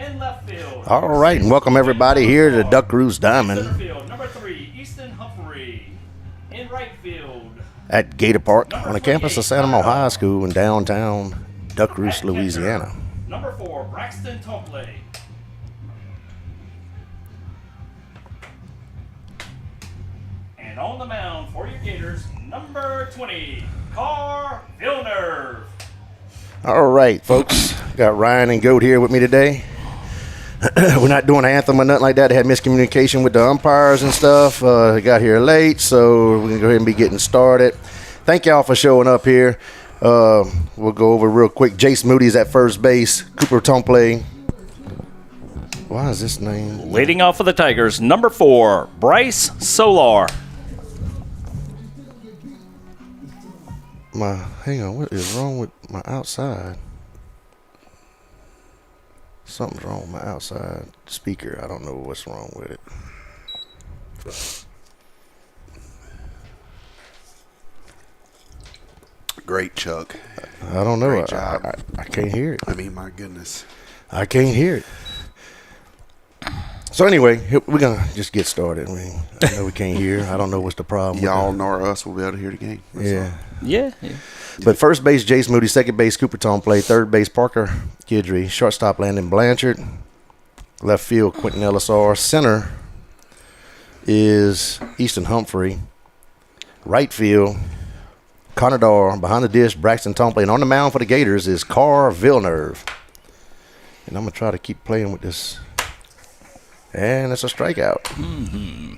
In left field. All right, and welcome everybody here to Duck Roost Diamond. Center field, number 3, Easton Humphrey. In right field. At Gator Park on the campus of Santa Mo High School in downtown Duck Roost, Louisiana. Number 4, Braxton Tompley. And on the mound for your Gators, number 20, Carr Villeneuve. All right, folks, got Ryan and Goat here with me today. We're not doing an anthem or nothing like that. They had miscommunication with the umpires and stuff. Got here late, so we're going to go ahead and be getting started. Thank y'all for showing up here. We'll go over real quick. Jace Moody's at first base. Cooper Tompley. Why is this name? Leading off for the Tigers, number 4, Bryce Solar. Hang on, what is wrong with my outside? Something's wrong with my outside speaker. I don't know what's wrong with it. Great, Chuck. I don't know. Great job. I can't hear it. I mean, my goodness. I can't hear it. So anyway, we're going to just get started. I know we can't hear. I don't know what's the problem. Y'all nor us will be able to hear the game. Yeah. Yeah. But first base, Jace Moody. Second base, Cooper Tompley. Third base, Parker Kidry. Shortstop, Landon Blanchard. Left field, Quentin Ellisar. Center is Easton Humphrey. Right field, Conador. Behind the dish, Braxton Tompley. And on the mound for the Gators is Carr Villeneuve. And I'm going to try to keep playing with this. And it's a strikeout. Mm-hmm.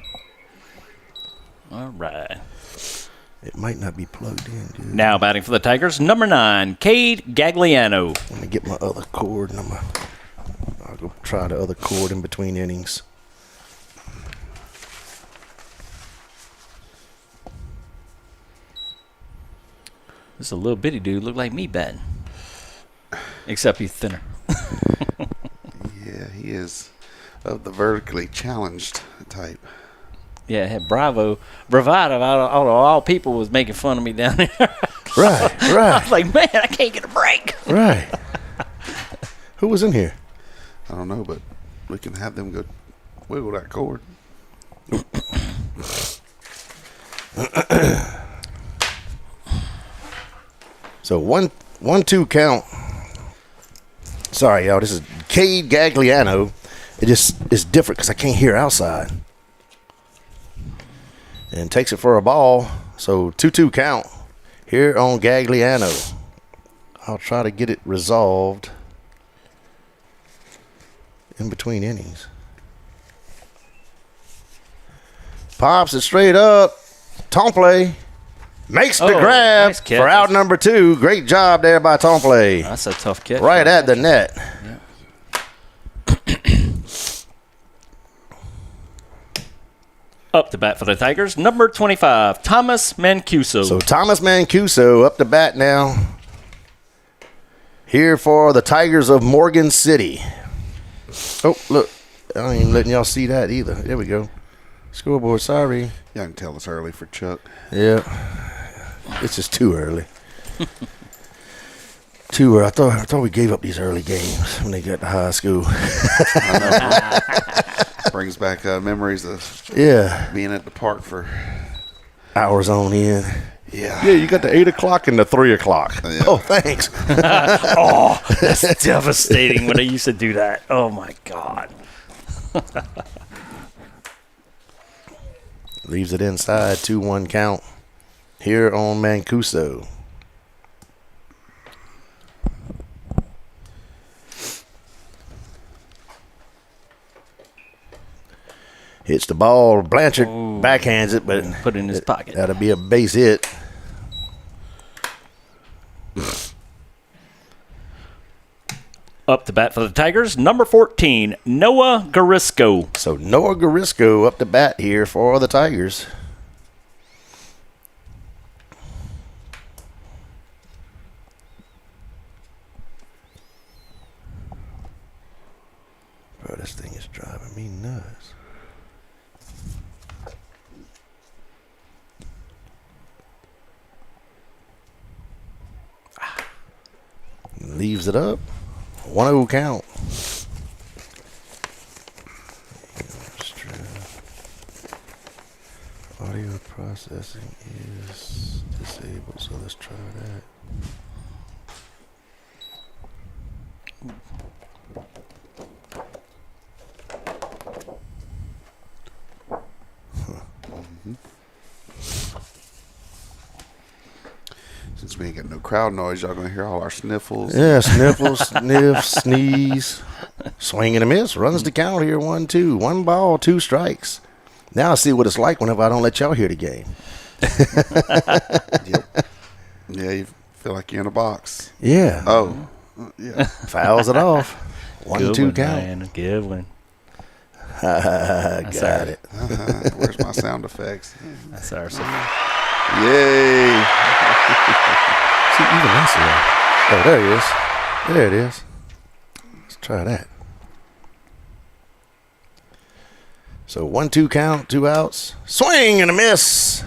All right. It might not be plugged in, dude. Now batting for the Tigers, number 9, Cade Gagliano. Let me get my other cord, and I'll go try the other cord in between innings. This is a little bitty dude, look like me batting. Except he's thinner. Yeah, he is of the vertically challenged type. Yeah, I had bravado out of all people was making fun of me down there. Right. I was like, man, I can't get a break. Right. Who was in here? I don't know, but we can have them go wiggle that cord. So 1-2 count. Sorry, y'all. This is Cade Gagliano. It's different because I can't hear outside. And takes it for a ball. So 2-2 count here on Gagliano. I'll try to get it resolved in between innings. Pops it straight up. Tompley makes the grab nice catch. for out number 2. Great job there by Tompley. That's a tough catch. Right at the net. Yeah. Up to bat for the Tigers, number 25, Thomas Mancuso. So Thomas Mancuso up to bat now. Here for the Tigers of Morgan City. Oh, look. I ain't even letting y'all see that either. There we go. Scoreboard, sorry. Y'all can tell it's early for Chuck. Yeah. It's just too early. Too early. I thought we gave up these early games when they got to high school. Brings back memories of being at the park for hours on end. Yeah, you got the 8 o'clock and the 3 o'clock. Yeah. Oh, thanks. Oh, that's devastating when I used to do that. Oh, my God. Leaves it inside, 2-1 count here on Mancuso. Hits the ball. Blanchard backhands it, but put it in his pocket. That'll be a base hit. Up to bat for the Tigers, number 14, Noah Garisco. So Noah Garisco up to bat here for the Tigers. Bro, this thing is driving me nuts. Leaves it up. 1-0 count. Audio processing is disabled, so let's try that. Since we ain't got no crowd noise, y'all gonna hear all our sniffles. Yeah, sniffle, sniff, sneeze. Swing and a miss. Runs the count here. 1-2. 1 ball, 2 strikes. Now I see what it's like whenever I don't let y'all hear the game. Yep. Yeah, you feel like you're in a box. Yeah. Oh, yeah. Fouls it off. 1-2 count. Man. Good one. Got it. Where's my sound effects? That's our Yay. See, even that's it. Oh, there it is. There it is. Let's try that. So 1-2 count, 2 outs. Swing and a miss.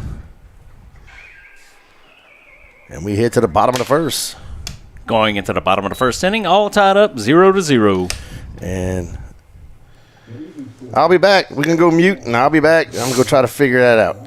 And we head to the bottom of the first. Going into the bottom of the first inning, all tied up 0-0. And I'll be back. We can go mute, and I'll be back. I'm going to go try to figure that out.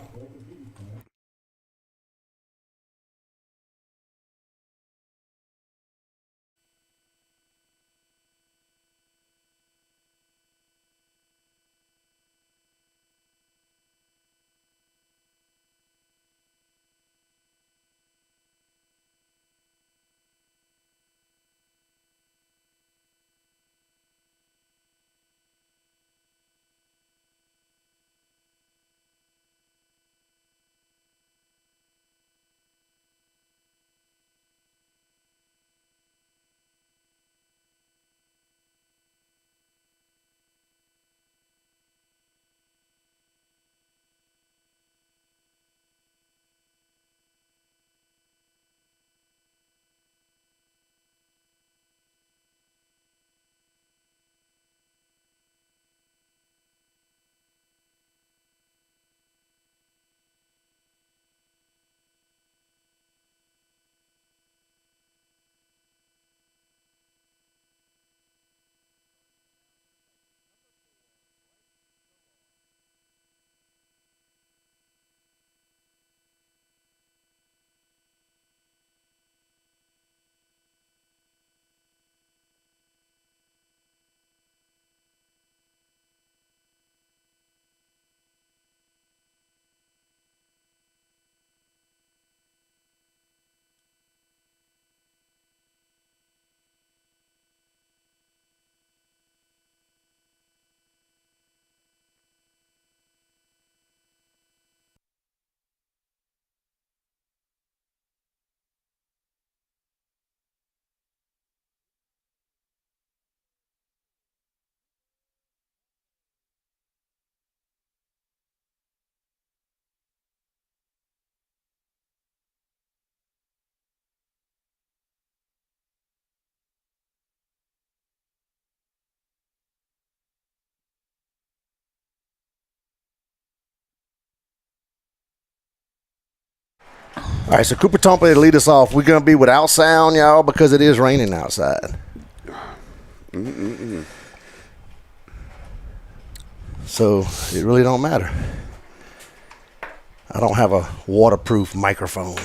All right, so Cooper Tompley to lead us off. We're going to be without sound, y'all, because it is raining outside. So it really don't matter. I don't have a waterproof microphone.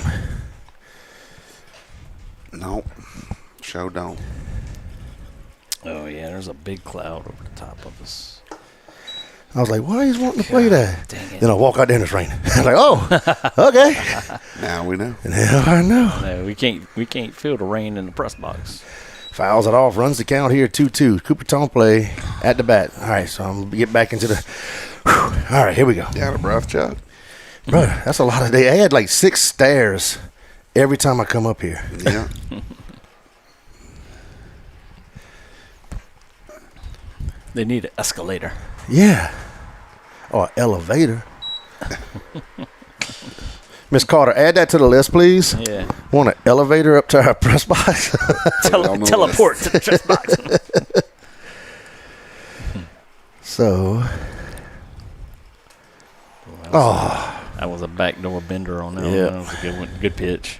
Nope. Show don't. Oh, yeah, there's a big cloud over the top of us. I was like, why is he wanting to play that? Dang it. Then I walk out there and it's raining. I'm like, oh, okay. Now we know. Now I know. No, we can't feel the rain in the press box. Fouls it off, runs the count here, 2-2. Cooper Tompley at the bat. All right, so I'm going to get back into the all right, here we go. You out of breath, Chuck? Bro, that's a lot of day. I had like 6 stairs every time I come up here. Yeah. They need an escalator. Yeah. Or elevator. Miss Carter, add that to the list, please. Yeah. Want an elevator up to our press box? Teleport to the press box. So. Oh. That was a backdoor bender on that. Yeah. That was a good one. Good pitch.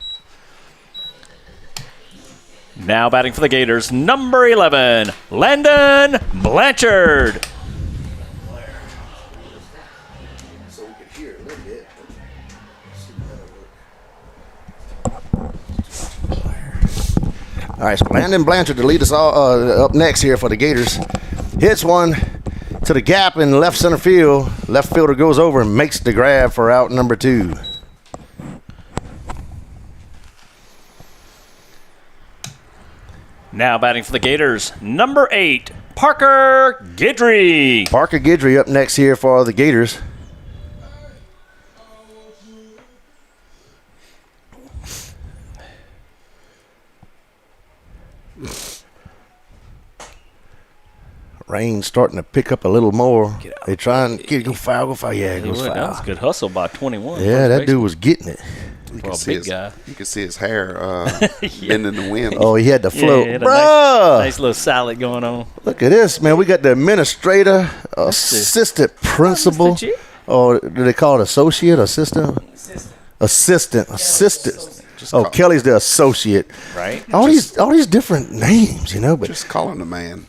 Now batting for the Gators, number 11, Landon Blanchard. So we could hear here a little bit. All right, so Landon Blanchard to lead us all up next here for the Gators. Hits one to the gap in left center field. Left fielder goes over and makes the grab for out number 2. Now batting for the Gators, number 8, Parker Guidry. Parker Guidry up next here for the Gators. Rain's starting to pick up a little more. They trying to go foul. Yeah, it goes foul. That was a good hustle by 21. Yeah, that dude was getting it. You For can a see big guy. You can see his hair bending in the wind. Oh, he had to float. he had a Bruh! nice little salad going on. Look at this, man. We got the administrator, assistant principal. Mr. G. Or do they call it associate, assistant? Assistant. Oh, Kelly's the associate. Right. All these different names, you know, but Just call him the man.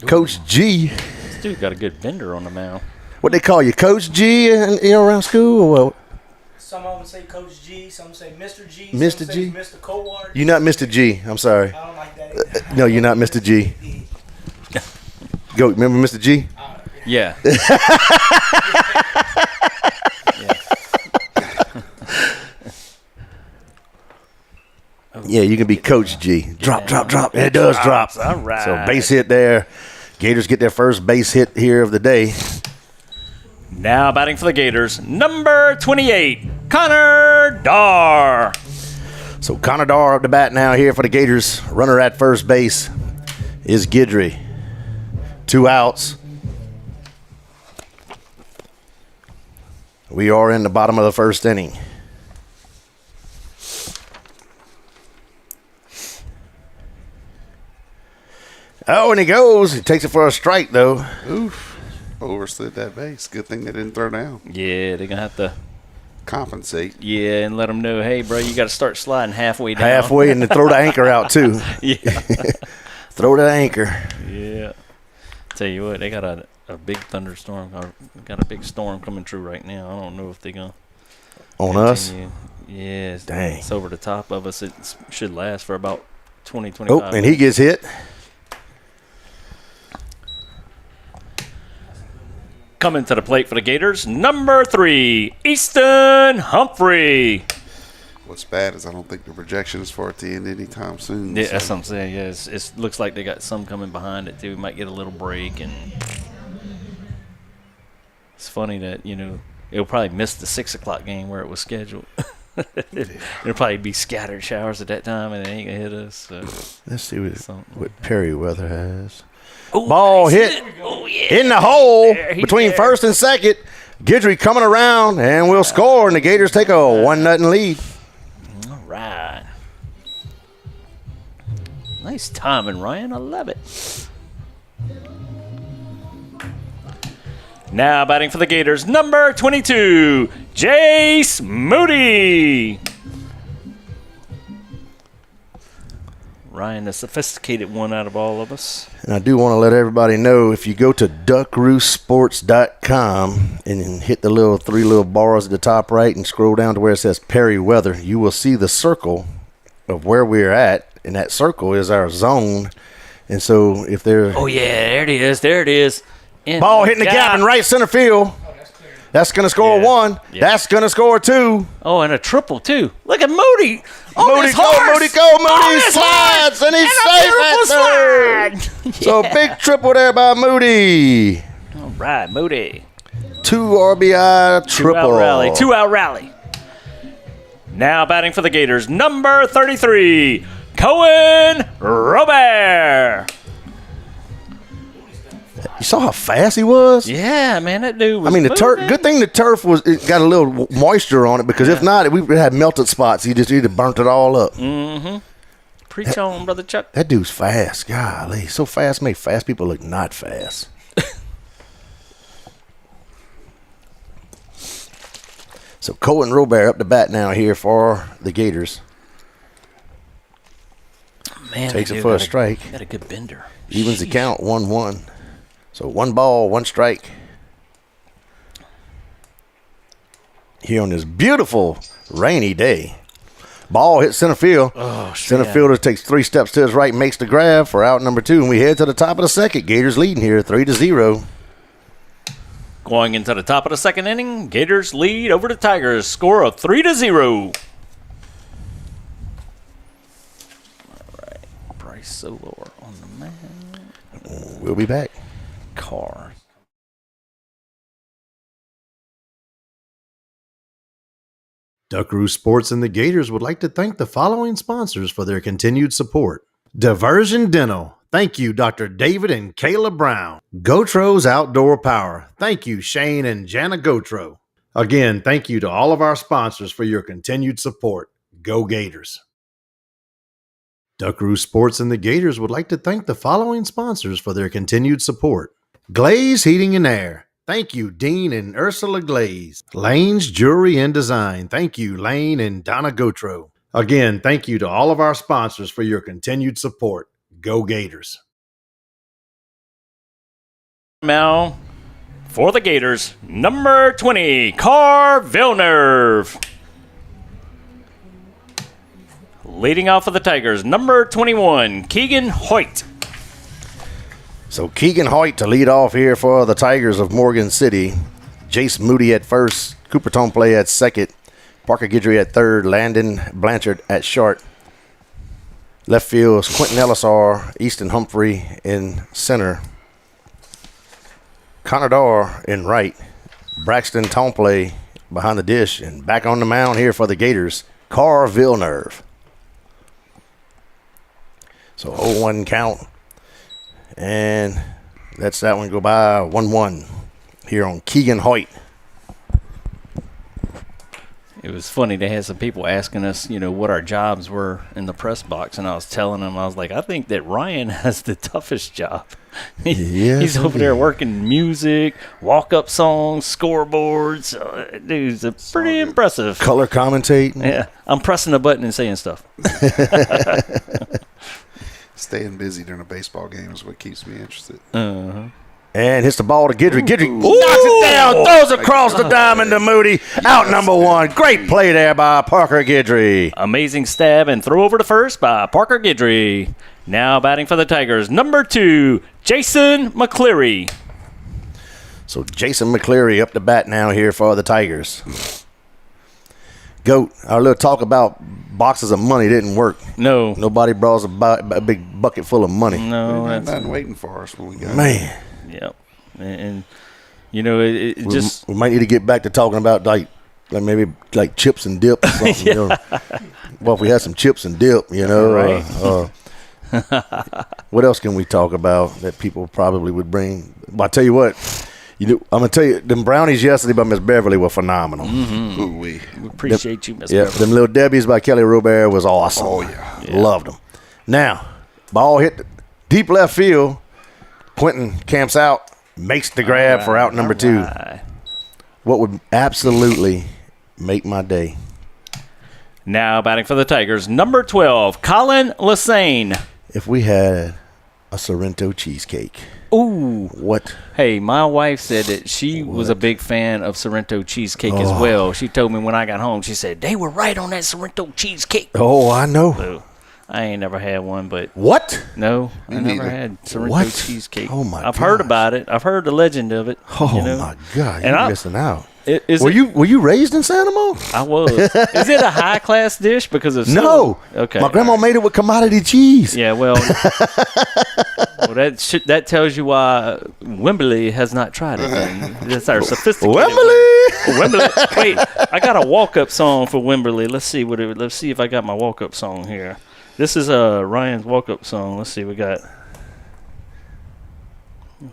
Coach G. This dude got a good bender on the mound. What they call you, Coach G, around school? Or what? Some of them say Coach G, some say Mr. G, Mr. some G? say Mr. Coldwater. You're not Mr. G. I'm sorry. I don't like that. No, you're not Mr. G. Go, remember Mr. G? Yeah. Yeah, you can be Coach G. Drop. It does drop. All right. So base hit there. Gators get their first base hit here of the day. Now batting for the Gators, number 28, Connor Darr. So Connor Darr up the bat now here for the Gators. Runner at first base is Guidry. 2 outs. We are in the bottom of the first inning. Oh, and he goes. He takes it for a strike, though. Oof. Overslid that base. Good thing they didn't throw down. Yeah, they're going to have to, Compensate. and let them know, hey, bro, you got to start sliding halfway down. Halfway, and then throw the anchor out, too. Yeah. Throw the anchor. Yeah. Tell you what, they got a big thunderstorm, or got a big storm coming through right now. I don't know if they're going to On us? Yeah. Dang. It's over the top of us. It should last for about 20, 25 Oh, and he gets hit. Coming to the plate for the Gators, number 3, Easton Humphrey. What's bad is I don't think the projection is for it to end anytime soon. Yeah, so that's what I'm saying. Yeah, it looks like they got some coming behind it, too. We might get a little break. And it's funny that, it'll probably miss the 6 o'clock game where it was scheduled. It'll probably be scattered showers at that time, and it ain't going to hit us. So. Let's see Something what Perry Weather has. Ooh, Ball nice hit Oh, yeah. in the hole He's between there. first and second. Guidry coming around, and we'll score, and the Gators take a 1-0 lead. All right. Nice timing, Ryan. I love it. Now batting for the Gators, number 22, Jace Moody. Ryan, the sophisticated one out of all of us. And I do want to let everybody know, if you go to duckroostsports.com and then hit the 3 little bars at the top right and scroll down to where it says Perry Weather, you will see the circle of where we're at, and that circle is our zone. And so if there's Oh, yeah, there it is. There it is. ball hitting the gap in right center field, that's going to score 1. Yeah. That's going to score 2. Oh, and a triple, too. Look at Moody. Moody go, Moody slides, and he's safe at third. So big triple there by Moody. All right, Moody. 2 RBI triple. 2-out rally. Now batting for the Gators, number 33, Cohen Robert. You saw how fast he was? Yeah, man, that dude was I mean, the turf. moving. Good thing the turf it got a little moisture on it, because if not, we would have melted spots. He'd have burnt it all up. Preach on, Brother Chuck. That dude's fast. Golly, so fast. Make fast people look not fast. So Cohen Robert up the bat now here for the Gators. Man, Takes that it dude for a got strike. Got a good bender. Evens the Sheesh. count 1-1. So 1 ball, 1 strike. here on this beautiful rainy day. Ball hits center field. Oh, Center fielder takes 3 steps to his right, makes the grab for out number 2, and we head to the top of the second. Gators leading here 3-0. Going into the top of the second inning, Gators lead over the Tigers. Score of 3-0. All right, Bryce Solor on the mound. We'll be back. Carr. Duckaroo Sports and the Gators would like to thank the following sponsors for their continued support. Diversion Dental. Thank you, Dr. David and Kayla Brown. Gotro's Outdoor Power. Thank you, Shane and Jana Gotro. Again, thank you to all of our sponsors for your continued support. Go Gators. Duckaroo Sports and the Gators would like to thank the following sponsors for their continued support. Glaze Heating and Air. Thank you, Dean and Ursula Glaze. Lane's Jewelry and Design. Thank you, Lane and Donna Gotro. Again, thank you to all of our sponsors for your continued support. Go Gators. Now, for the Gators, number 20, Carr Villeneuve. Leading off for the Tigers, number 21, Keegan Hoyt. So Keegan Hoyt to lead off here for the Tigers of Morgan City. Jace Moody at first, Cooper Tomplay at second, Parker Guidry at third, Landon Blanchard at short. Left field is Quentin Ellisar, Easton Humphrey in center. Connor Darr in right, Braxton Tomplay behind the dish, and back on the mound here for the Gators, Carr Villeneuve. So 0-1 count. And that's that one go by 1-1 here on Keegan Hoyt. It was funny. They had some people asking us, what our jobs were in the press box, and I was telling them, I was like, I think that Ryan has the toughest job. He's over there working music, walk-up songs, scoreboards. Dude's pretty impressive. Color commentating. Yeah, I'm pressing a button and saying stuff. Staying busy during a baseball game is what keeps me interested. Uh-huh. And hits the ball to Guidry. Guidry knocks it down, throws across the diamond to Moody. Out number 1. Great play there by Parker Guidry. Amazing stab and throw over to first by Parker Guidry. Now batting for the Tigers, number 2, Jason McCleary. So Jason McCleary up to bat now here for the Tigers. Goat, our little talk about boxes of money didn't work. No. Nobody brought us a big bucket full of money. No. There's nothing waiting for us when we got Man. Yep. And it just... We might need to get back to talking about like maybe like chips and dip or something. Well, if we had some chips and dip, Right. What else can we talk about that people probably would bring? Well, I tell you what, I'm gonna tell you, them brownies yesterday by Miss Beverly were phenomenal. Mm-hmm. Ooh-wee. We appreciate you, Miss Yeah, Beverly. them little Debbie's by Kelly Robert was awesome. Oh, yeah. Loved them. Now, ball hit deep left field. Quentin camps out, makes the grab for out number 2. Right. What would absolutely make my day. Now batting for the Tigers, number 12, Colin Lassane. If we had a Sorrento cheesecake. Ooh. What? Hey, my wife said that she was a big fan of Sorrento cheesecake as well. She told me when I got home, she said, they were right on that Sorrento cheesecake. Oh, I know. So, I ain't never had one, but What? no, I never neither. had Sorrento What? cheesecake. Oh, my I've heard gosh. about it. I've heard the legend of it. Oh, you know? my God. And You're I- missing out. Is Were it, you raised in Santa Mo? I was. Is it a high class dish because of No. Okay. My grandma made it with commodity cheese. Yeah, well, that tells you why Wembley has not tried it. Then. That's our sophisticated Wembley. Wembley. Wait, I got a walk-up song for Wembley. Let's see let's see if I got my walk-up song here. This is Ryan's walk-up song. Let's see. Let's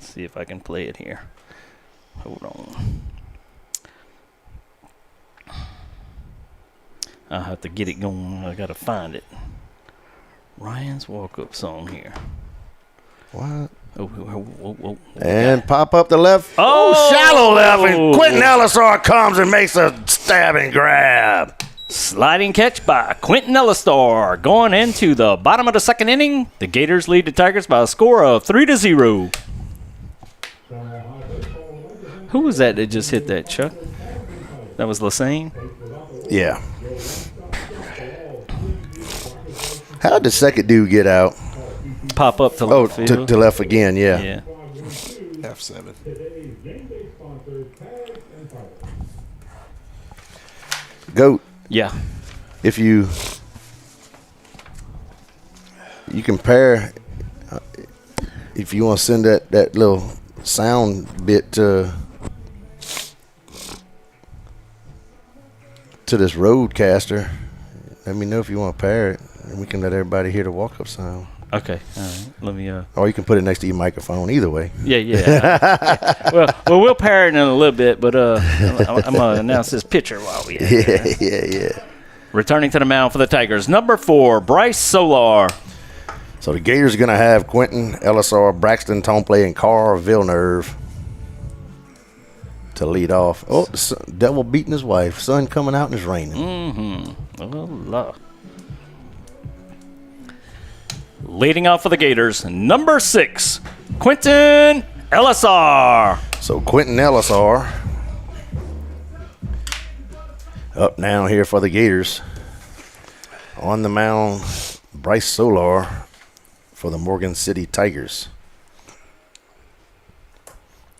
see if I can play it here. Hold on. I'll have to get it going. I gotta find it. Ryan's walk-up song here. What? Oh. And pop up the left. Oh! Shallow left. And Quentin Ellisar comes and makes a stab and grab. Sliding catch by Quentin Ellistar. Going into the bottom of the second inning, the Gators lead the Tigers by a score of 3-0. Who was that just hit that, Chuck? That was Lassane? Yeah. How did the second dude get out? Pop up to Oh, left field. to left again, yeah. Yeah. F7. Goat, Yeah. if you compare, if you want to send that little sound bit to this roadcaster, let me know if you want to pair it, and we can let everybody hear the walk-up sound. Okay. All right. Let me. Or you can put it next to your microphone. Either way. Yeah. Well, we'll pair it in a little bit, but I'm gonna announce this pitcher while we. Yeah. Returning to the mound for the Tigers, number 4, Bryce Solar. So the Gators are going to have Quentin, LSR, Braxton Tomplay, and Carl Villeneuve to lead off. Oh, the devil beating his wife. Sun coming out and it's raining. Mm-hmm. Oh, Lord. Leading off for the Gators, number 6, Quentin LSR. So Quentin LSR up now here for the Gators. On the mound, Bryce Solar for the Morgan City Tigers.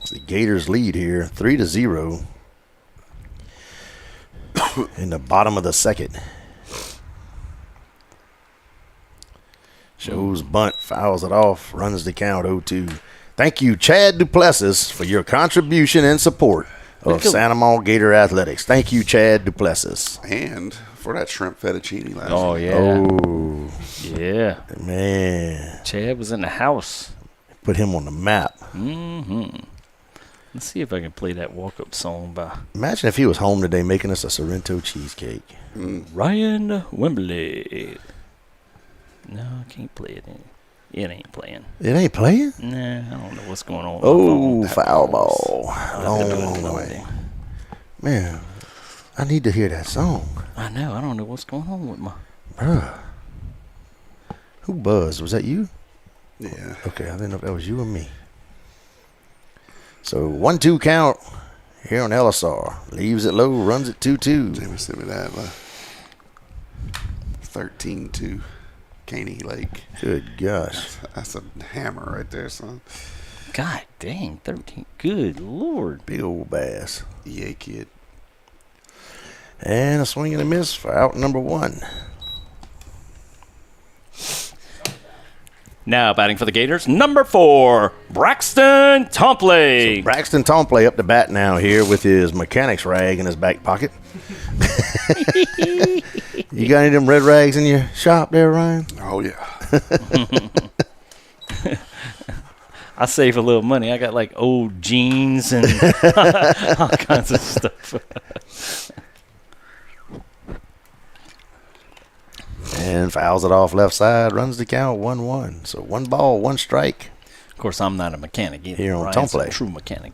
So the Gators lead here 3-0 in the bottom of the second. Shows bunt, fouls it off, runs the count 0-2. Thank you, Chad Duplessis, for your contribution and support of Santa Maria Gator Athletics. Thank you, Chad Duplessis. And for that shrimp fettuccine last Oh, night. yeah. Oh, Yeah. man. Chad was in the house. Put him on the map. Mm-hmm. Let's see if I can play that walk-up song by Imagine if he was home today making us a Sorrento cheesecake. Ryan Wembley. No, I can't play it. It ain't playing. It ain't playing? Nah, I don't know what's going on. with my Oh, phone. foul ball. I'll have to do it Long another way. day. Man, I need to hear that song. I know. I don't know what's going on with my. Bruh. Who buzzed? Was that you? Yeah. Okay, I didn't know if that was you or me. So 1-2 count here on LSR. Leaves it low, runs it 2-2. Jamie sent me that. 13-2. Caney Lake. Good gosh. That's a hammer right there, son. God dang, 13. Good Lord. Big old bass. EA kid. And a swing and a miss for out number 1. Now batting for the Gators, number 4, Braxton Tomplay. Braxton Tomplay up to bat now here with his mechanic's rag in his back pocket. You got any of them red rags in your shop there, Ryan? Oh, yeah. I save a little money. I got like old jeans and all kinds of stuff. And fouls it off left side, runs the count 1-1. So 1 ball, 1 strike. Of course, I'm not a mechanic either. Here on Ryan's Tomplay. a true mechanic.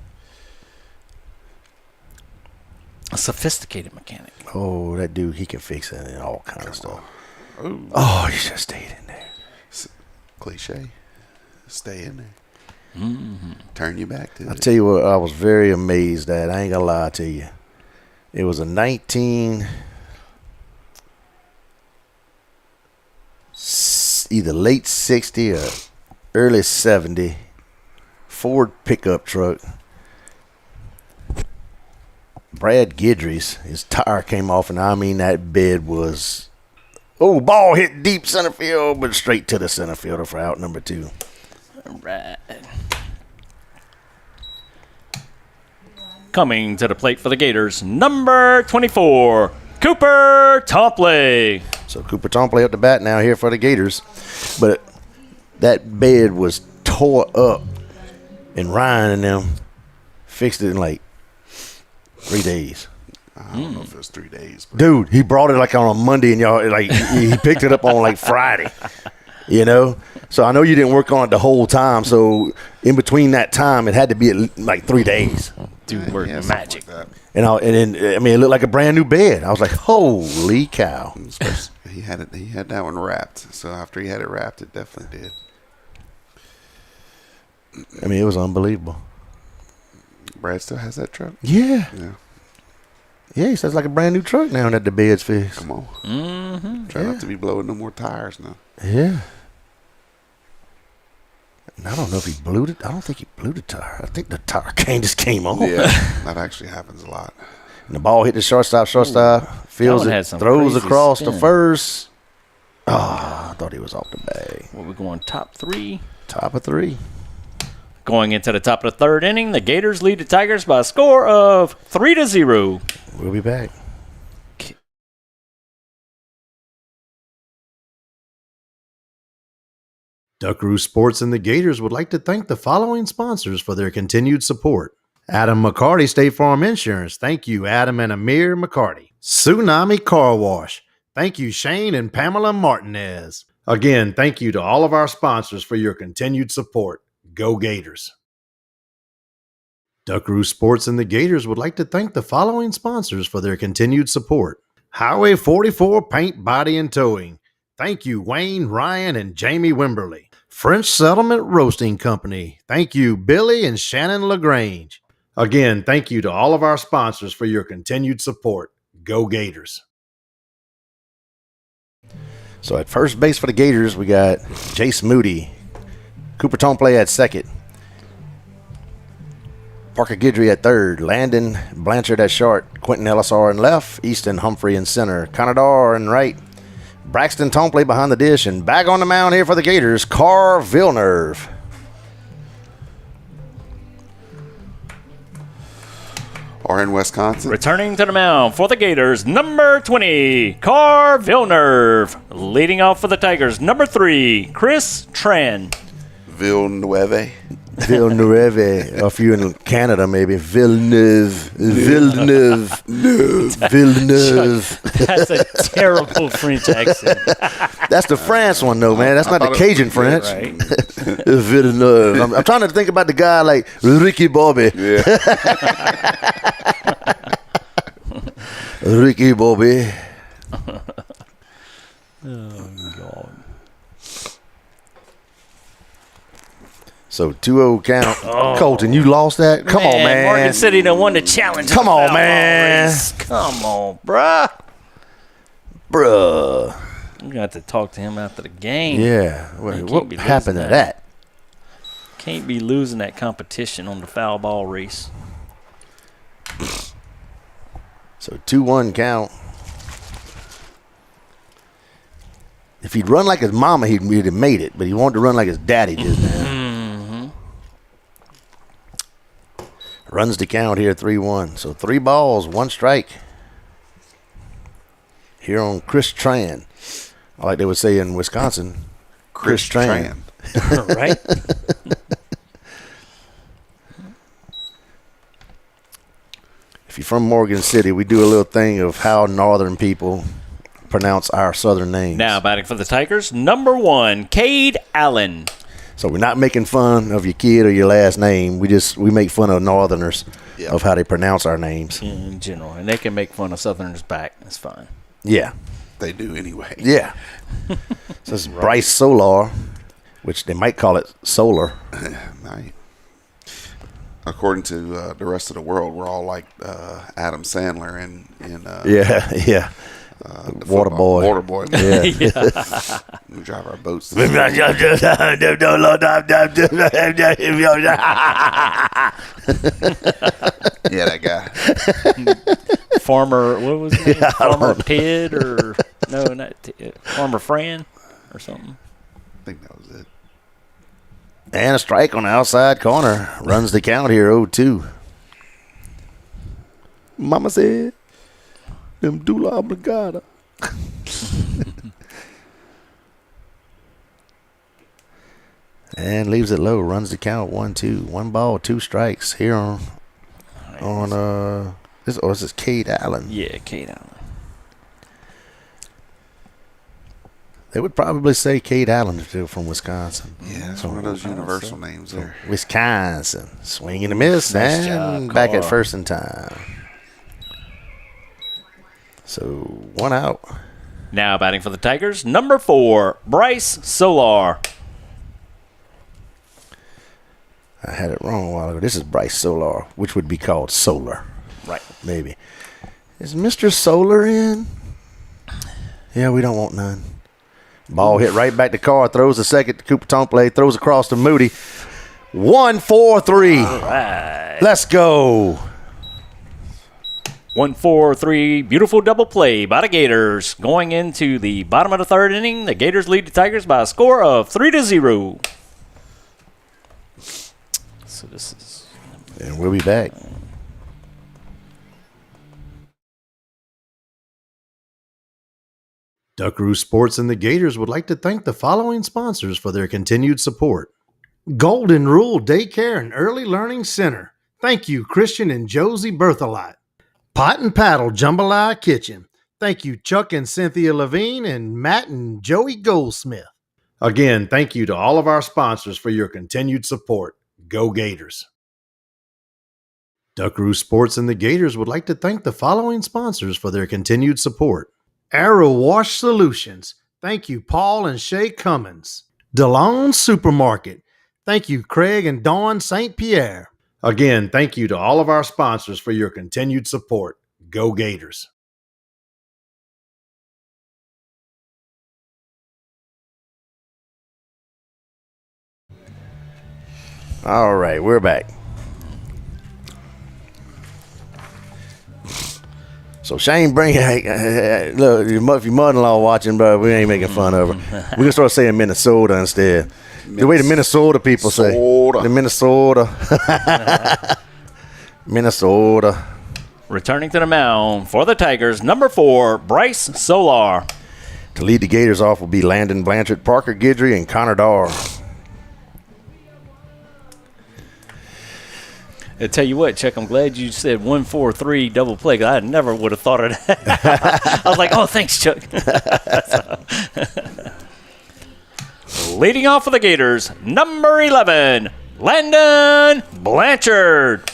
A sophisticated mechanic. Oh, that dude, he can fix it and all kind of stuff. Ooh. Oh, he should have stayed in there. Cliche. Stay in there. Mm-hmm. Turn your back to I'll it. tell you what, I was very amazed at. I ain't gonna lie to you. It was a either late 60 or early 70 Ford pickup truck. Brad Guidry's, his tire came off, and I mean that bed was, ball hit deep center field, but straight to the center fielder for out number 2. All right. Coming to the plate for the Gators, number 24, Cooper Tomplay. So Cooper Tomplay up the bat now here for the Gators. But that bed was tore up, and Ryan and them fixed it in like 3 days. I don't know if it was 3 days. But Dude, he brought it like on a Monday, and y'all like he picked it up on like Friday. You know, so I know you didn't work on it the whole time. So in between that time, it had to be like 3 days. Dude, work yeah, magic. something like that. And then I mean, it looked like a brand new bed. I was like, holy cow! He had it. He had that one wrapped. So after he had it wrapped, it definitely did. I mean, it was unbelievable. Brad still has that truck. Yeah, Yeah. Yeah, he sounds like a brand new truck now that the bed's fixed. Come on. Mm-hmm. Try not to be blowing no more tires now. Yeah. And I don't know if he blew it. I don't think he blew the tire. I think the tire just came off. Yeah, that actually happens a lot. And the ball hit the shortstop, feels one it, had some throws crazy across the spin. first. Oh, I thought he was off the bag. What we going top 3? Top of 3. Going into the top of the 3rd inning, the Gators lead the Tigers by a score of 3-0. We'll be back. Duckaroo Sports and the Gators would like to thank the following sponsors for their continued support. Adam McCarty, State Farm Insurance. Thank you, Adam and Amir McCarty. Tsunami Car Wash. Thank you, Shane and Pamela Martinez. Again, thank you to all of our sponsors for your continued support. Go Gators. Duckaroo Sports and the Gators would like to thank the following sponsors for their continued support. Highway 44 Paint, Body, and Towing. Thank you, Wayne, Ryan, and Jamie Wimberly. French Settlement Roasting Company. Thank you, Billy and Shannon LaGrange. Again, thank you to all of our sponsors for your continued support. Go Gators. So at first base for the Gators, we got Jace Moody. Cooper Tomplay at second. Parker Guidry at third. Landon Blanchard at short. Quentin Ellisar in left. Easton Humphrey in center. Conadar in right. Braxton Tomplay behind the dish. And back on the mound here for the Gators, Carr Villeneuve. Or in Wisconsin. Returning to the mound for the Gators, number 20, Carr Villeneuve. Leading off for the Tigers, number 3, Chris Tran. Villeneuve. Villeneuve. If you're in Canada, maybe. Villeneuve. Villeneuve. Villeneuve. That's a terrible French accent. That's the France one, though, man. That's not the Cajun French. Right. Villeneuve. I'm trying to think about the guy like Ricky Bobby. Yeah. Ricky Bobby. Oh, God. So 2-0 count. Colton, you lost that? Come on, man. Morgan City done won the challenge. Come of the on, foul ball man. race. Come on, bruh. Bruh. I'm going to have to talk to him after the game. Yeah. can't What be happened to losing that? Can't be losing that competition on the foul ball race. So 2-1 count. If he'd run like his mama, he'd have made it. But he wanted to run like his daddy just now. Runs the count here, 3-1. So 3 balls, 1 strike. Here on Chris Tran. I like they would say in Wisconsin, Chris Tran. Right? If you're from Morgan City, we do a little thing of how northern people pronounce our southern names. Now batting for the Tigers, number 1, Cade Allen. So we're not making fun of your kid or your last name. We make fun of northerners of how they pronounce our names. In general, and they can make fun of Southerners back. That's fine. Yeah. They do anyway. Yeah. So it's Bryce Solar, which they might call it Solar. Right. According to the rest of the world, we're all like Adam Sandler in Yeah. Water boy. Water boy. Yeah. We drive our boats. Yeah, that guy. Farmer, what was his name? Farmer Pitt or no, not Farmer Fran or something. I think that was it. And a strike on the outside corner. Runs the count here, 0-2. Mama said, "Them dula obrigada." And leaves it low. Runs the count, 1-2. 1 ball, 2 strikes here on this is Cade Allen. Yeah, Cade Allen. They would probably say Cade Allen if they were from Wisconsin. Yeah, it's one of those universal names there. Wisconsin. Swing and a miss. Nice And job, back at Carl. first in time. So 1 out. Now batting for the Tigers, number 4, Bryce Solar. I had it wrong a while ago. This is Bryce Solar, which would be called Solar. Right. Maybe. Is Mr. Solar in? Yeah, we don't want none. Ball hit right back to Carr. Throws the second to Cooper Tomplay. Throws across to Moody. 1-4-3. All right. Let's go. 1-4-3, beautiful double play by the Gators. Going into the bottom of the third inning, the Gators lead the Tigers by a score of 3-0. So this is... And we'll be back. Duckaroo Sports and the Gators would like to thank the following sponsors for their continued support. Golden Rule Daycare and Early Learning Center. Thank you, Christian and Josie Berthelot. Pot and Paddle Jambalaya Kitchen. Thank you, Chuck and Cynthia Levine and Matt and Joey Goldsmith. Again, thank you to all of our sponsors for your continued support. Go Gators. Duckaroo Sports and the Gators would like to thank the following sponsors for their continued support. Arrow Wash Solutions. Thank you, Paul and Shay Cummins. DeLone Supermarket. Thank you, Craig and Dawn St. Pierre. Again, thank you to all of our sponsors for your continued support. Go Gators. All right, we're back. So Shane, look, if your mother-in-law watching, but we ain't making fun of her. We're gonna start saying Minnesota instead. The way the Minnesota people say. The Minnesota. Minnesota. Returning to the mound for the Tigers, number 4, Bryce Solar. To lead the Gators off will be Landon Blanchard, Parker Guidry, and Connor Darr. I tell you what, Chuck, I'm glad you said 1-4-3 double play, because I never would have thought of that. I was like, oh, thanks, Chuck. Leading off for the Gators, number 11, Landon Blanchard.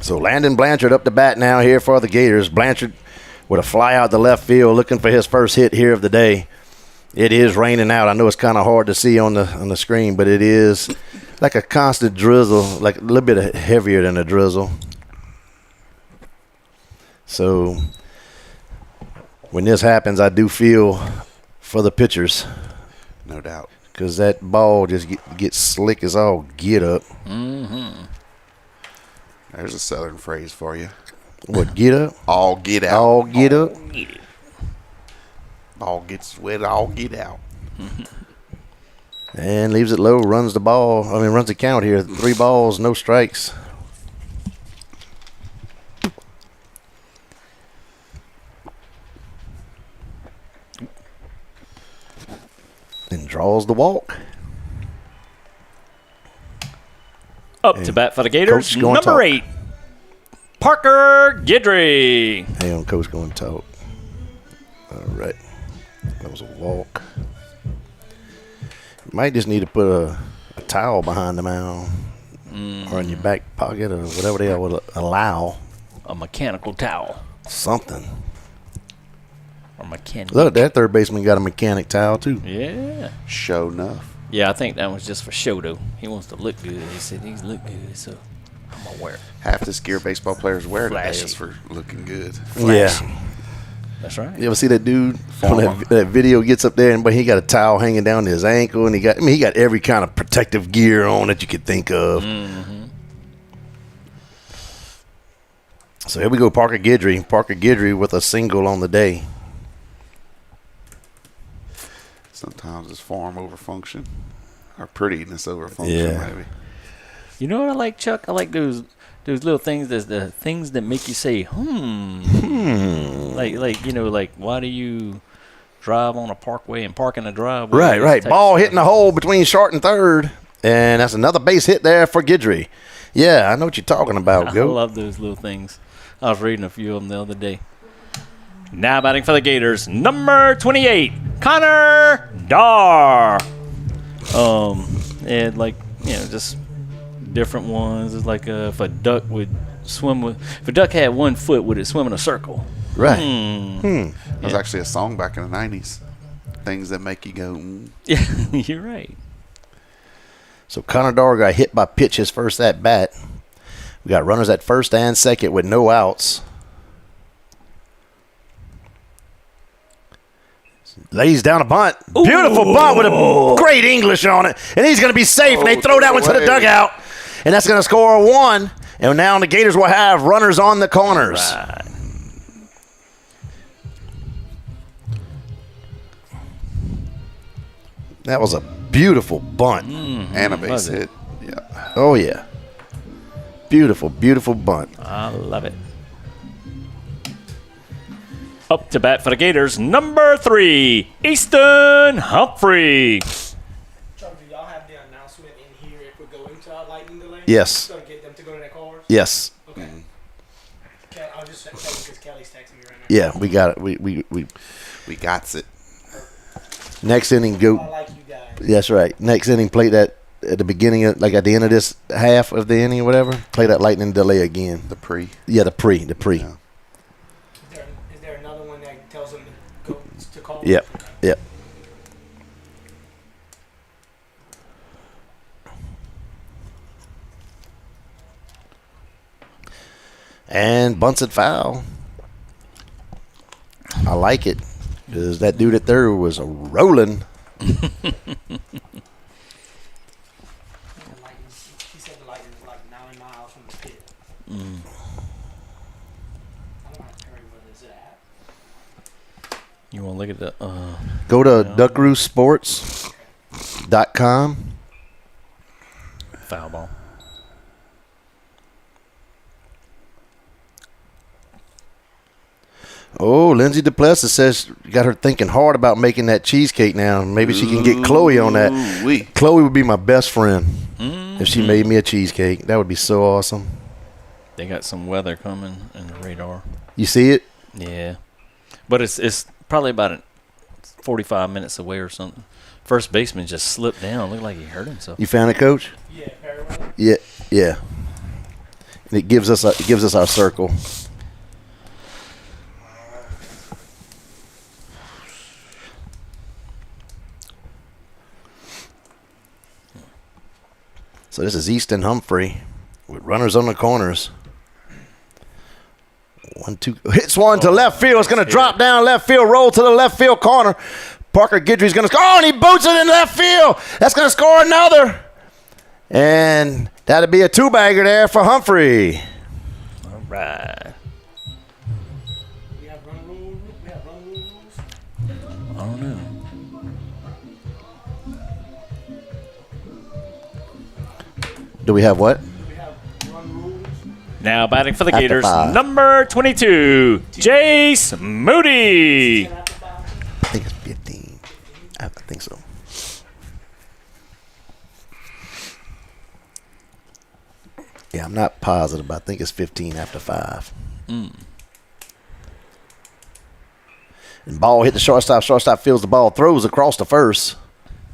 So Landon Blanchard up to bat now here for the Gators. Blanchard with a fly out the left field, looking for his first hit here of the day. It is raining out. I know it's kind of hard to see on the screen, but it is like a constant drizzle, like a little bit heavier than a drizzle. So when this happens, I do feel for the pitchers. No doubt. Because that ball just gets slick as all get up. Mm-hmm. There's a Southern phrase for you. What, get up? All get out. All get up? Ball gets wet, all get out. And leaves it low, runs the count here. 3 balls, no strikes. And draws the walk. Up to bat for the Gators, Coach gonna number talk. 8, Parker Guidry. Hang on, Coach going to talk. All right. That was a walk. You might just need to put a towel behind the mound or in your back pocket or whatever they will allow. A mechanical towel. Something. Or mechanic. Look, that third baseman got a mechanic towel, too. Yeah. Show enough. Yeah, I think that was just for show, though. He wants to look good. He said he's look good, so I'm going to wear it. Half this gear baseball players wear today Flashy. is for looking good. Yeah. That's right. You ever see that dude on that video gets up there but he got a towel hanging down to his ankle and he got every kind of protective gear on that you could think of. Mm-hmm. So here we go, Parker Guidry. Parker Guidry with a single on the day. Sometimes it's form over function, or prettiness over function, Yeah. maybe. You know what I like, Chuck? I like those little things, the things that make you say, Like why do you drive on a parkway and park in a driveway? Right. Ball hitting the hole between short and third. And that's another base hit there for Guidry. Yeah, I know what you're talking about, I Goat. love those little things. I was reading a few of them the other day. Now batting for the Gators, number 28, Connor Darr. And just different ones. It's like if a duck if a duck had 1 foot, would it swim in a circle? Right. It was actually a song back in the 90s. Things that make you go, Yeah, you're right. So Connor Darr got hit by pitch his first at bat. We got runners at first and second with no outs. Lays down a bunt. Beautiful bunt with a great English on it. And he's going to be safe. And they throw that one to the dugout. And that's going to score a 1. And now the Gators will have runners on the corners. Right. That was a beautiful bunt. And a base hit. Yeah. Oh, yeah. Beautiful, beautiful bunt. I love it. Up to bat for the Gators, number 3, Easton Humphrey. Charlie, do y'all have the announcement in here if we're going to our lightning delay? Yes. So get them to go to their cars? Yes. Okay. I'll just say because Kelly's texting me right now. Yeah, we got it. We got it. Next inning, go. I like you guys. That's right. Next inning, play that at the beginning, of, like at the end of this half of the inning or whatever. Play that lightning delay again. The pre. Yeah, the pre. Yeah. Is there another one that tells them to go to call? Yep. Yep. And bunts it foul. I like it because that dude at third was rolling. He said the lightning is like 9 miles from the pit. I don't know how to hurry with this at. You want to look at the Go to duckroosports.com. foul ball? Oh, Lindsay DePlessis says got her thinking hard about making that cheesecake now. Maybe she can get Chloe on that. Ooh-wee. Chloe would be my best friend if she made me a cheesecake. That would be so awesome. They got some weather coming in the radar. You see it? Yeah, but it's probably about 45 minutes away or something. First baseman just slipped down. Looked like he hurt himself. You found it, Coach? Yeah, very well. Yeah, yeah. And it gives us our circle. So this is Easton Humphrey with runners on the corners. 1-2 hits one to left field. It's going to drop down left field, roll to the left field corner. Parker Guidry's going to score. Oh, and he boots it in left field. That's going to score another. And that'll be a 2-bagger there for Humphrey. All right. We have run rules. I don't know. Do we have what? We have run rules. Now batting for the After Gators, 5. number 22, Jace Moody. After 5. I think it's 15. I think so. Yeah, I'm not positive, but I think it's 15 after 5. And ball hit the shortstop. Shortstop fields the ball, throws across the first,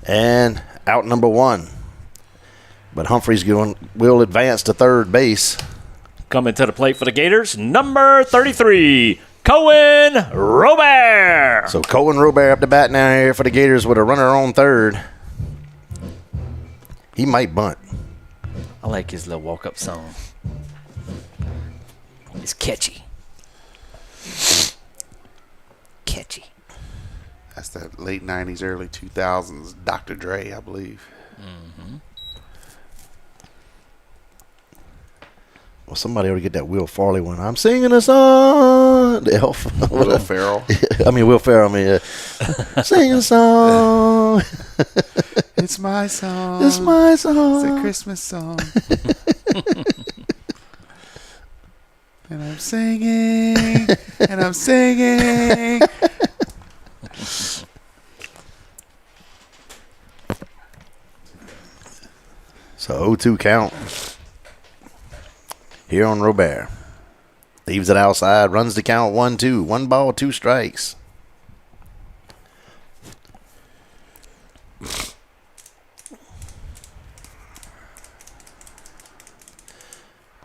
and out number 1. But Humphrey's will advance to third base. Coming to the plate for the Gators, number 33, Cohen Robert. So Cohen Robert up the bat now here for the Gators with a runner on third. He might bunt. I like his little walk-up song. It's catchy. Catchy. That's that late 90s, early 2000s Dr. Dre, I believe. Well, somebody ought to get that Will Farley one. I'm singing a song. The elf. Will Ferrell. Will Ferrell. Sing a song. It's my song. It's my song. It's a Christmas song. And I'm singing. And I'm singing. So 0-2 count. Here on Robert. Leaves it outside. Runs the count 1-2. 1 ball, 2 strikes.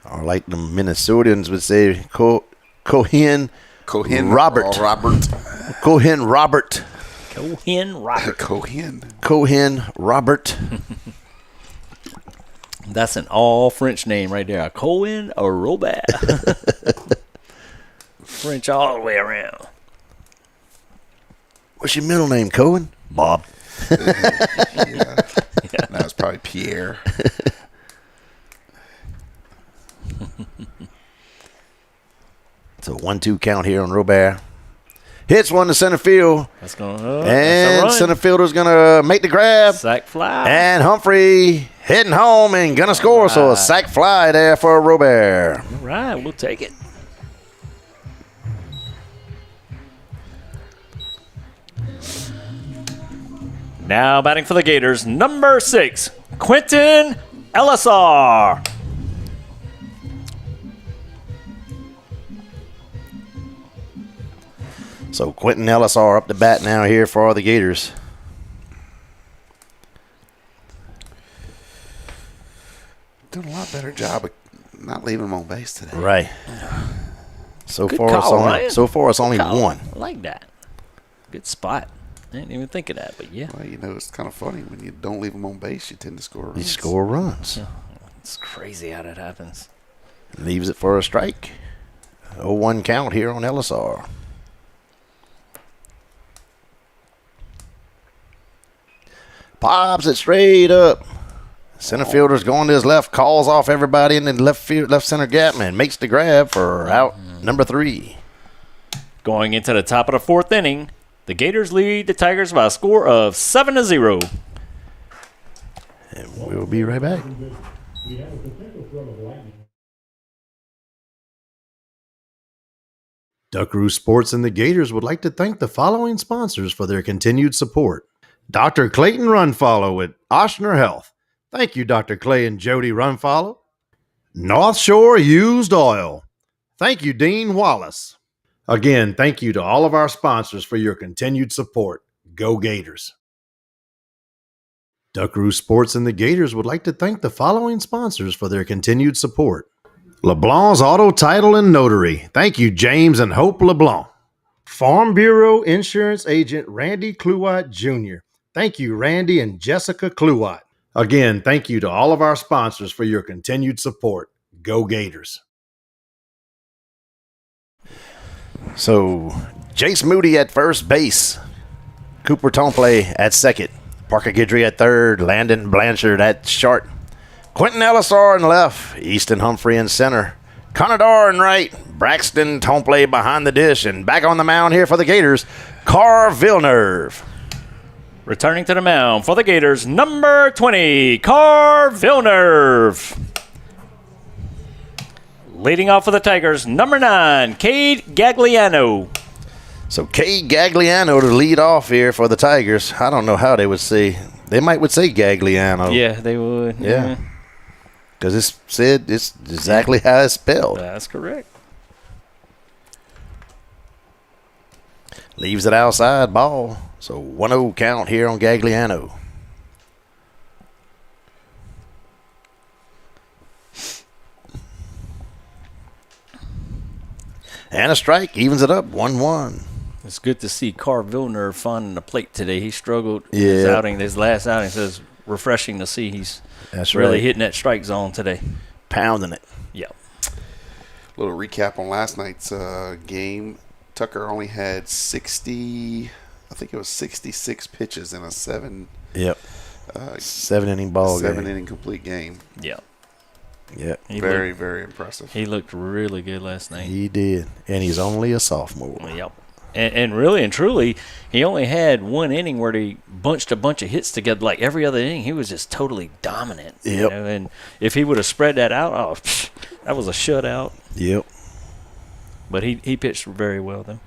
Or like the Minnesotans would say, Cohen Robert. Robert. Cohen Robert. Cohen Robert. Cohen Robert. That's an all French name right there. Cohen or Robert. French all the way around. What's your middle name, Cohen? Bob. Yeah. Now it's probably Pierre. It's a 1-2 count here on Robert. Hits one to center field. That's going And center fielder's going to make the grab. Sack fly. And Humphrey heading home and going to score. So a sack fly there for Robert. All right, we'll take it. Now batting for the Gators, number 6, Quentin Ellisar. So Quentin Ellisar up to bat now here for the Gators. Doing a lot better job of not leaving him on base today. Right. So Good far, call, Ryan. it's only Call. one. I like that. Good spot. I didn't even think of that, but yeah. Well, you know, it's kind of funny. When you don't leave him on base, you tend to score runs. He score runs. It's crazy how that happens. Leaves it for a strike. 0-1 count here on Ellisar. Pops it straight up. Center fielder's going to his left, calls off everybody in the left center gap, man. Makes the grab for out number 3. Going into the top of the 4th inning, the Gators lead the Tigers by a score of 7-0. And we'll be right back. Duckaroo Sports and the Gators would like to thank the following sponsors for their continued support. Dr. Clayton Runfollow at Oshner Health. Thank you, Dr. Clay and Jody Runfollow. North Shore Used Oil. Thank you, Dean Wallace. Again, thank you to all of our sponsors for your continued support. Go Gators. Duckaroo Sports and the Gators would like to thank the following sponsors for their continued support. LeBlanc's Auto Title and Notary. Thank you, James and Hope LeBlanc. Farm Bureau Insurance Agent Randy Cluott Jr. Thank you, Randy and Jessica Cluott. Again, thank you to all of our sponsors for your continued support. Go Gators. So, Jace Moody at first base. Cooper Tomplay at second. Parker Guidry at third. Landon Blanchard at short. Quentin Ellisar in left. Easton Humphrey in center. Conador in right. Braxton Tomplay behind the dish. And back on the mound here for the Gators, Carr Villeneuve. Returning to the mound for the Gators, number 20, Carr Villeneuve. Leading off for the Tigers, number 9, Cade Gagliano. So Cade Gagliano to lead off here for the Tigers. I don't know how they would say. They would say Gagliano. Yeah, they would. Yeah. Because it's exactly how it's spelled. That's correct. Leaves it outside, ball. So 1-0 count here on Gagliano. And a strike, evens it up, 1-1. It's good to see Carr Villeneuve finding the plate today. He struggled Yeah. his last outing. So it's refreshing to see he's That's really right. hitting that strike zone today. Pounding it. Yep. Little recap on last night's game. Tucker only had 66 pitches in a 7 Yep. 7-inning ball game. 7-inning complete game. Yep. Yep. Very impressive. He looked really good last night. He did. And he's only a sophomore. Yep. And really and truly, he only had one inning where he bunched a bunch of hits together. Like every other inning, he was just totally dominant. Yep. You know? And if he would have spread that out, that was a shutout. Yep. But he pitched very well, though.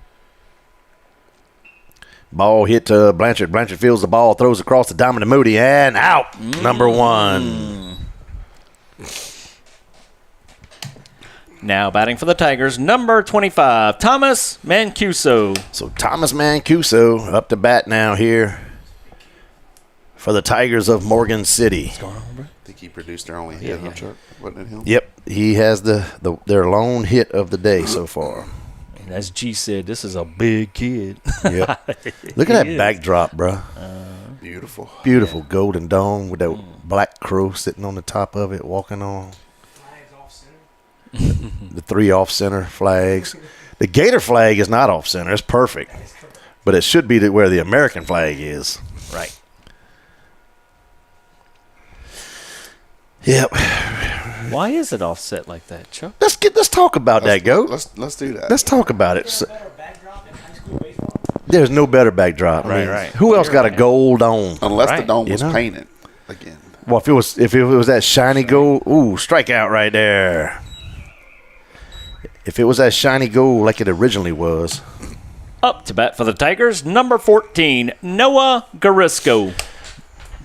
Ball hit to Blanchard. Blanchard fields the ball, throws across the diamond to Moody, and out. Number 1. Now batting for the Tigers, number 25, Thomas Mancuso. So Thomas Mancuso up to bat now here for the Tigers of Morgan City. I think he produced their only hit, huh, Chuck? Wasn't it him? Yep, he has their lone hit of the day so far. And as G said, this is a big kid. Yep. Look at that backdrop, bro. Beautiful. Beautiful golden dome with that black crow sitting on the top of it, walking on. Flags off center. The 3 off-center flags. The Gator flag is not off-center. It's perfect. but it should be where the American flag is. Right. Yep. Why is it offset like that, Chuck? Let's talk about that, Goat. Let's do that. Let's talk about it. Is there a better backdrop in high school baseball? There's no better backdrop. I mean, Right. Who else got a Right. gold on? Unless the Right. dome was You know? painted again. Well, if it was that shiny gold, ooh, strikeout right there. If it was that shiny gold like it originally was. Up to bat for the Tigers, number 14, Noah Garisco.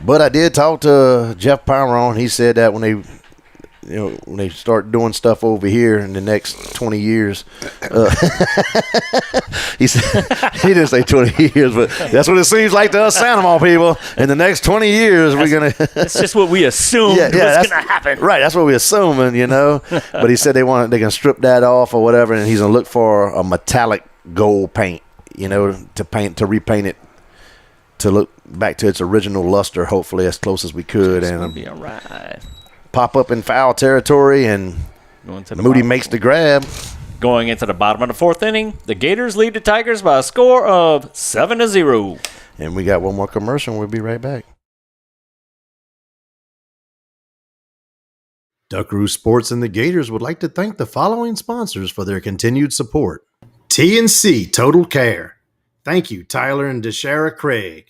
But I did talk to Jeff Pyron. He said that when they start doing stuff over here in the next 20 years, he said he didn't say 20 years, but that's what it seems like to us Sanamon people. In the next 20 years, we're gonna. That's just what we assumed was going to happen. Right, that's what we're assuming, But he said they can strip that off or whatever, and he's gonna look for a metallic gold paint, to repaint it to look back to its original luster, hopefully as close as we could, It's gonna and be all right. pop up in foul territory, and Going to the Moody bottom. makes the grab. Going into the bottom of the fourth inning, the Gators lead the Tigers by a score of 7-0. And we got one more commercial, and we'll be right back. Duckaroo Sports and the Gators would like to thank the following sponsors for their continued support. T&C Total Care. Thank you, Tyler and Deshara Craig.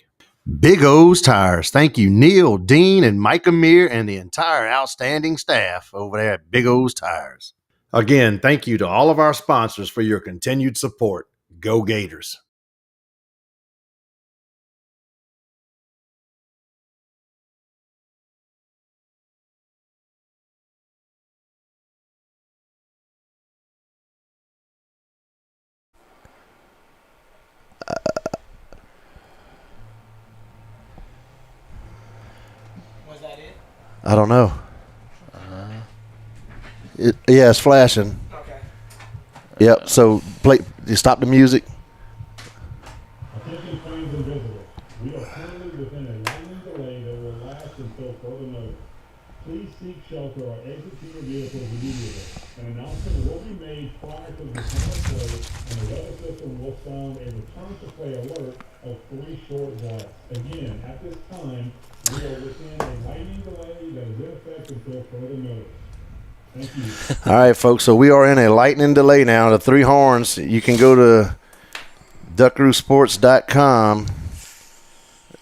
Big O's Tires. Thank you, Neil, Dean, and Mike Amir, and the entire outstanding staff over there at Big O's Tires. Again, thank you to all of our sponsors for your continued support. Go Gators. Was that it? I don't know. It's flashing. Okay. Yep. So you stop the music. Attention fans and visitors, we are currently within a lightning delay that will last until further notice. Please seek shelter or exit to your vehicles immediately. An announcement will be made prior to the return of play, and the weather system will sound a return to play alert of 3 short blasts. Again, at this time, we are within a lightning delay that is in effect until further notice. Thank you. All right, folks. So we are in a lightning delay now. The Three Horns. You can go to duckaroosports.com.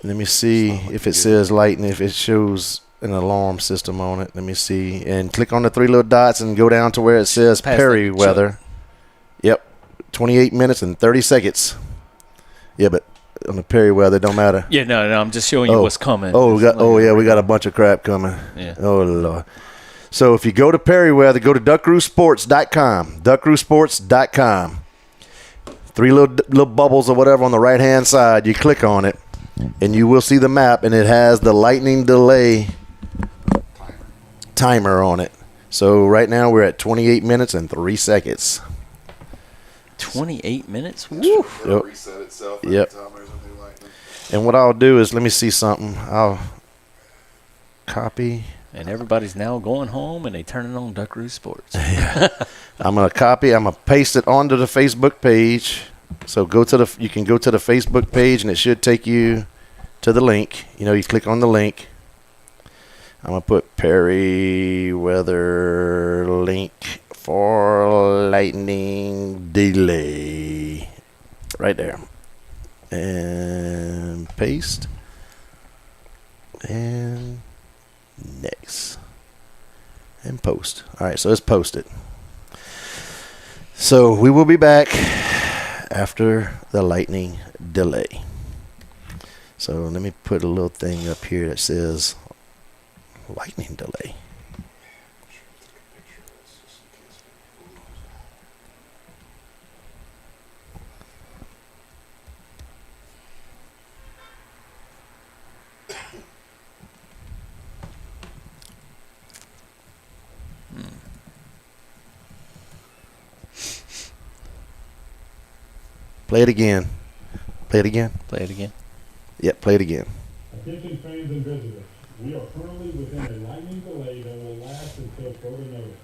Let me see if it says lightning. If it shows an alarm system on it. Let me see. And click on the 3 little dots and go down to where it says Past Perry the weather. Yep. 28 minutes and 30 seconds. Yeah, but on the Perry weather, it don't matter. Yeah, no, I'm just showing you what's coming. Oh, we got a bunch of crap coming. Yeah. Oh, Lord. So if you go to Perry weather, go to duckaroosports.com. Duckaroosports.com. 3 little bubbles or whatever on the right-hand side. You click on it, and you will see the map, and it has the lightning delay timer on it. So right now we're at 28 minutes and 3 seconds. 28 minutes? Woo. It'll Yep. reset itself Yep. every time there's a new lightning. And what I'll do is, let me see something. I'll copy. And everybody's now going home and they turning on Duckaroo Sports. I'm going to paste it onto the Facebook page. So you can go to the Facebook page, and it should take you to the link. You click on the link. I'm going to put Perry weather link for lightning delay right there. And paste. And next. And post. All right, so it's posted. So we will be back after the lightning delay. So let me put a little thing up here that says lightning delay. Play it again. Play it again. Play it again. Yep, play it again. Attention fans and visitors, we are currently within a lightning delay that will last until further notice.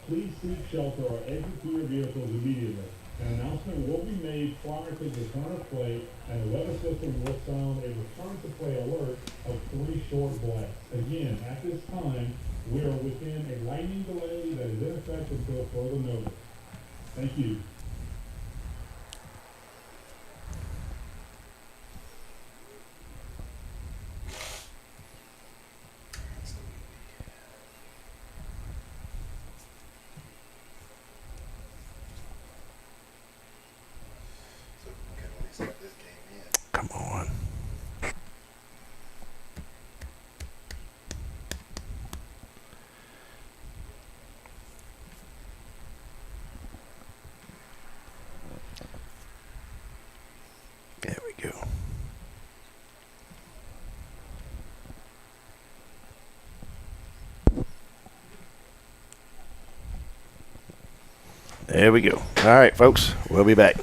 Please seek shelter or exit to your vehicles immediately. An announcement will be made prior to the return of play, and the weather system will sound a return to play alert of 3 short blasts. Again, at this time, we are within a lightning delay that is in effect until further notice. Thank you. Come on. There we go. There we go. All right, folks. We'll be back.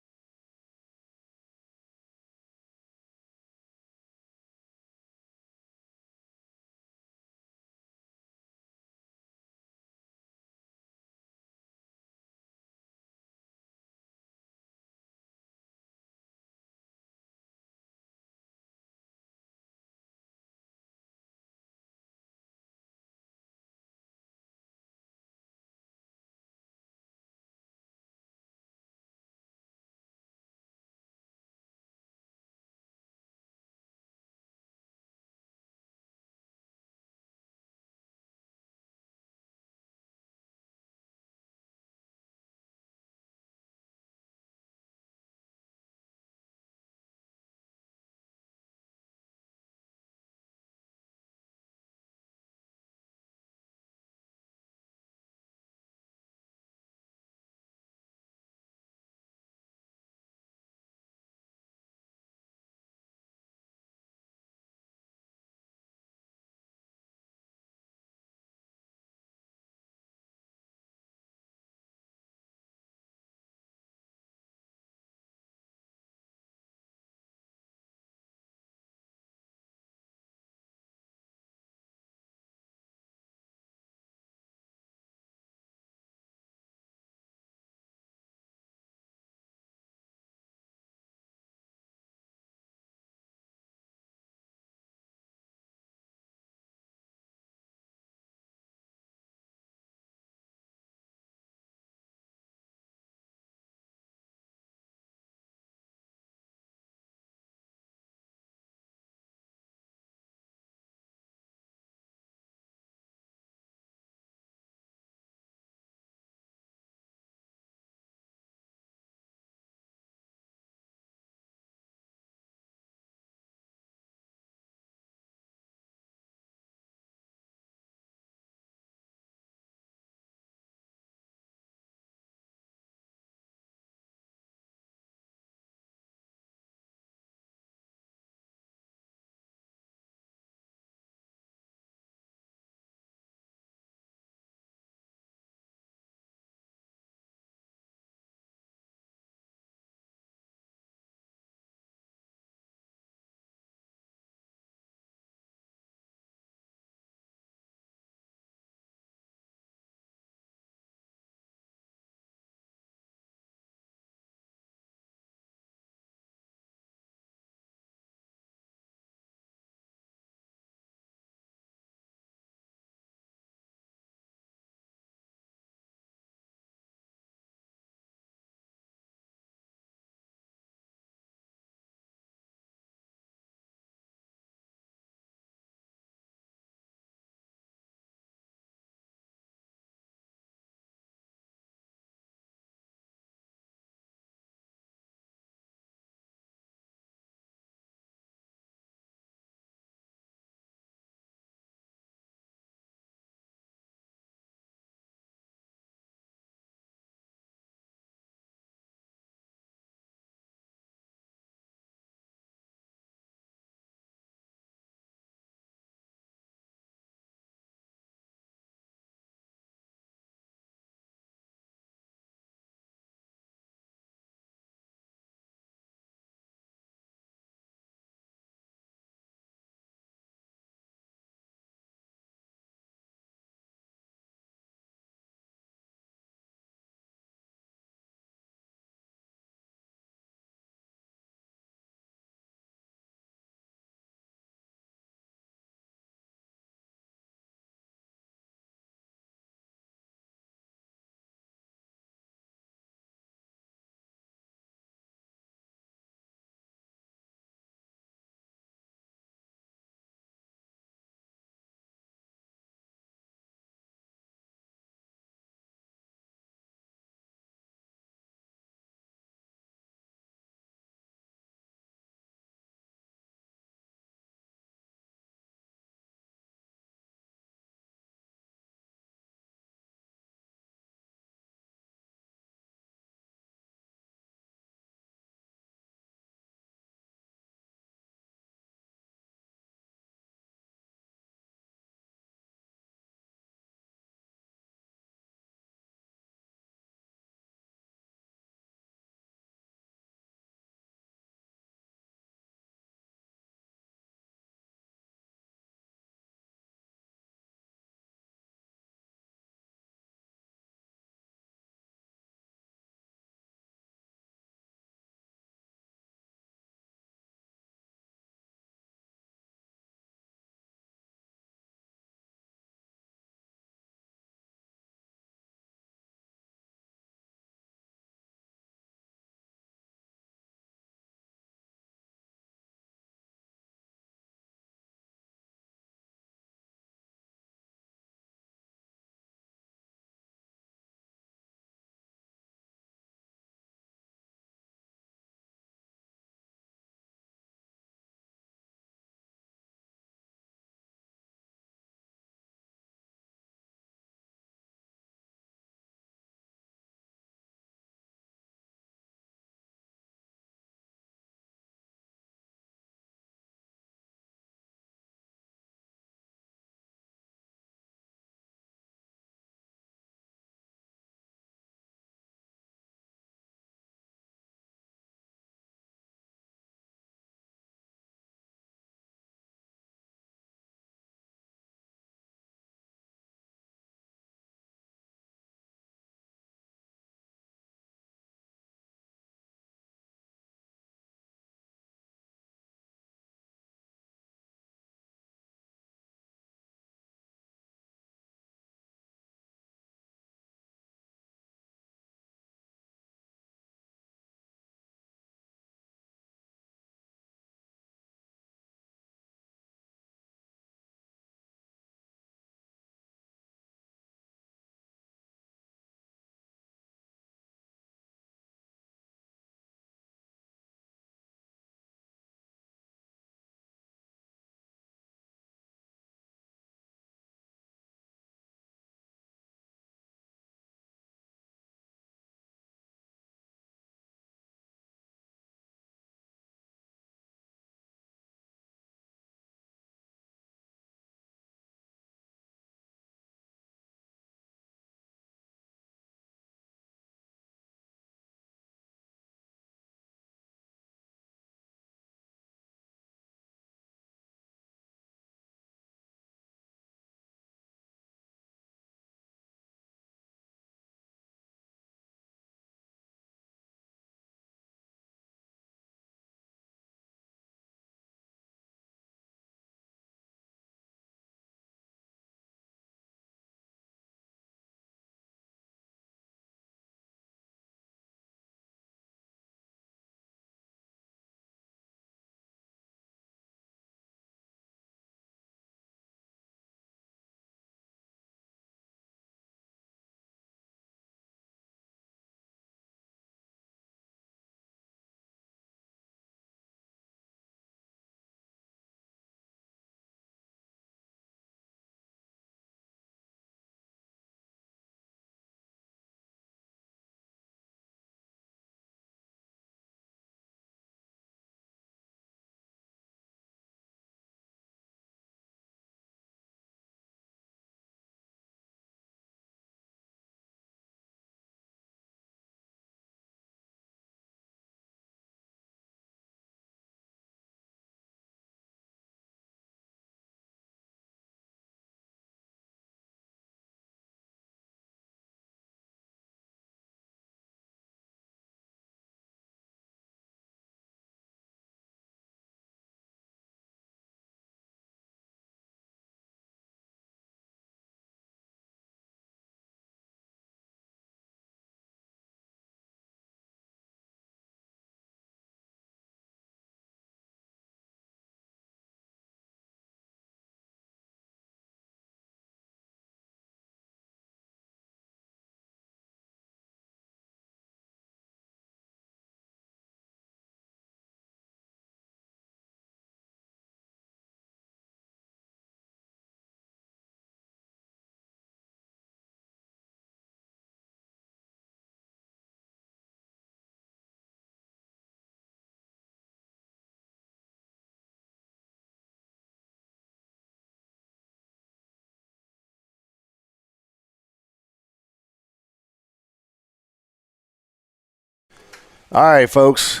All right, folks.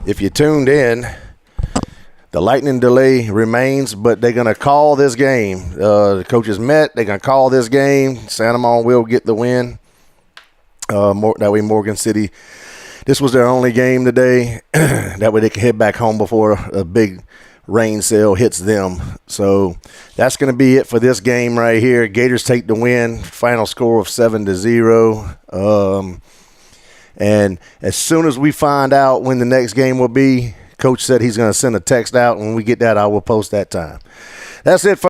If you tuned in, the lightning delay remains, but they're going to call this game. The coaches met. They're going to call this game. Santa Monica will get the win. That way Morgan City, this was their only game today. That way they can head back home before a big rain cell hits them. So that's going to be it for this game right here. Gators take the win. Final score of 7-0. And as soon as we find out when the next game will be, Coach said he's going to send a text out. When we get that, I will post that time. That's it, folks.